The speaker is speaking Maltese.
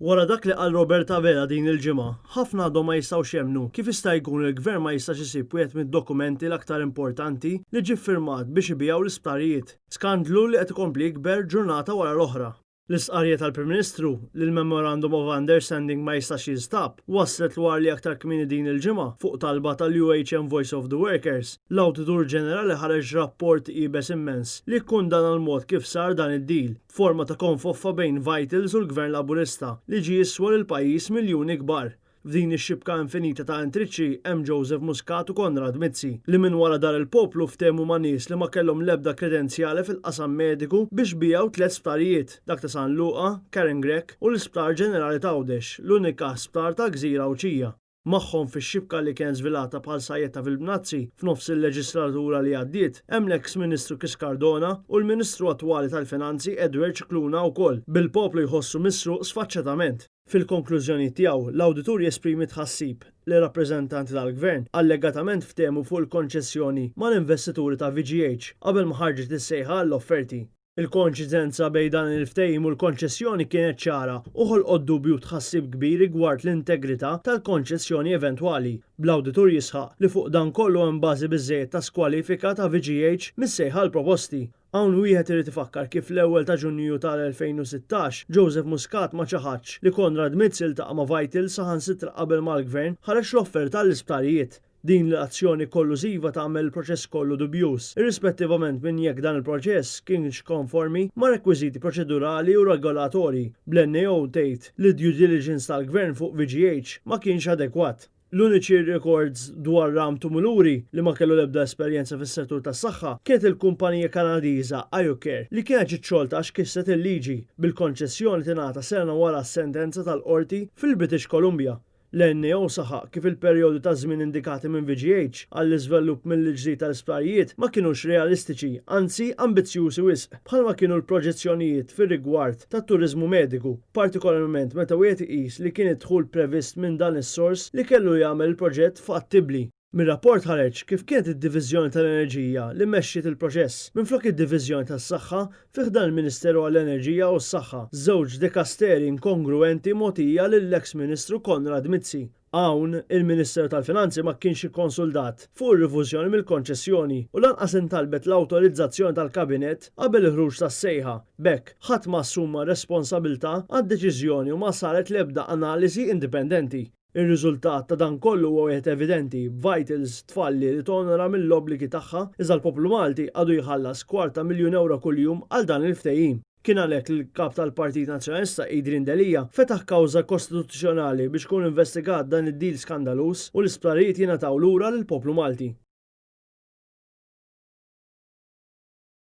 Wara dak li qal Roberta Vera din il-ġimgħa, ħafna għadhom ma jistgħux jemmnu kif jista' jkun il-Gvern ma jistax isib wieħed mid-dokumenti l-aktar importanti li ġie ffirmat biex ibijaw l-isptarijiet. Skandlu li qed ikompli jikber ġurnata wara l-oħra. L-istqarrija tal-Prim Ministru li l-Memorandum of Understanding ma jistax jinstab wasslet dwar li aktar kmieni din il-ġimgħa fuq talba tal-UHM Voice of the Workers. L-Awditur Ġenerali ħareġ rapport qiebes immens li kkundana l-mod kif sar dan id-deal forma ta' konfoffa bejn Vitals u l-Gvern Laburista li ġie jiswa lill-pajjiż miljuni kbar. F'din ix-xibka infinita ta' intricci hemm Joseph Muscat u Konrad Mizzi li minn wara dar il-poplu ftehmu ma' nies li ma kellhom l-ebda kredenzjali fil-qasam mediku biex bijaw 3 sptarijiet, dak ta' San Luqa, Karen Grek u l-Isptar Ġenerali ta' Għawdex, l-unika sptar ta' Gżira u Ċija. Magħhom fix-xibka li kien żvilata bħal sajjetta fil-Bnazzi f'nofs il-leġislatura li għaddiet hemm l-eks Ministru Cardona u l-Ministru attwali tal-Finanzi Edward Cicluna wkoll bil-poplu jħossu misruq sfaċċatament. Fil-konklużjoni tiegħu, l-Awditur jesprimi t-thassib li rappreżentanti tal-Gvern allegatament ftehmu fuq il-konċessjoni mal-investituri ta' VGH qabel ma ħarget is-sejħa l-offerti. Il-koinċidenza bejn dan il-ftehim u l-konċessjoni kienet ċara u ħolqot dubju tħassib kbir rigward l-integrità tal-konċessjoni eventwali. Bl-Awditur jisħaq li fuq dan kollu hemm bażi biżżejjed ta' skwalifika ta' VGH mis-sejħa l-proposti. Hawn wieħed irid ifakkar kif l-ewwel ta' Ġunju tal-2016 Joseph Muscat ma ċaħadx li Konrad Mizzi iltaqa' ma' Vitals saħansitra qabel mal-Gvern ħareġ l-offerta tal-isptarijiet. Din l-azzjoni kollużiva tagħmel il-proċess kollu dubjuż, irrispettivament minn jekk dan il-proċess kienx konformi ma' rekwiżiti proċedurali u regolatorji. Bl-NAO tgħid li due diligence tal-Gvern fuq VGH ma kienx adekwat. L-uniċi records dwar ram tumuluri li ma kellu l-ebda esperjenza fis-settur tas-Sahha kienet il-kumpanija Kanadiża Care li kienet ġiċċolta għax kisset il-liġi bil-konċessjoni tingħata sena wara s-sentenza tal-qorti fil-British Columbia. L-NAO saħaq kif il-perjodu ta' żmien indikati minn VGH għall-iżvilupp mill-ġdid tal-isptarijiet ma kinux realistiċi, anzi ambizzjużi wisq, bħalma kienu l-proġezzjonijiet fir-rigward tat-turiżmu mediku, partikolarment meta wieħed iqis li kien idħul previst minn dan is-sors li kellu jagħmel il-proġett fattibbli. Mir-rapport ħareġ kif kienet id-Diviżjoni tal-Enerġija li mexxiet il-proċess minflok id-Diviżjoni tas-Saħħa fih dan il-Ministeru għall-Enerġija u s-Saħħa, żewġ dekasteri inkongruenti mogħtija lill-eks Ministru Konrad Mizzi. Hawn il-Ministeru tal-Finanzi ma kienx ikkonsultat fuq ir-rivużjoni mill-konċessjoni u lanqas intalbet l-awtorizzazzjoni tal-Kabinett qabel il-ħruġ tas-sejħa. B'hekk ħadd ma assuma responsabilità għad-deċiżjoni u ma saret l-ebda analiżi indipendenti. Ir-riżultat ta' dan kollu huwa wieħed evidenti, Vitals tfalli li tonora mill-obbligi tagħha iżda l-poplu Malti għadu jħallas €250,000 kuljum għal dan il-ftehim. Kien għalhekk il-kap tal-Partit Nazzjonalista Idrin Delija fetaħ kawża kostituzzjonali biex kun investigat dan id-deal skandaluż u l-isptarijiet jingħataw lura lill-poplu Malti.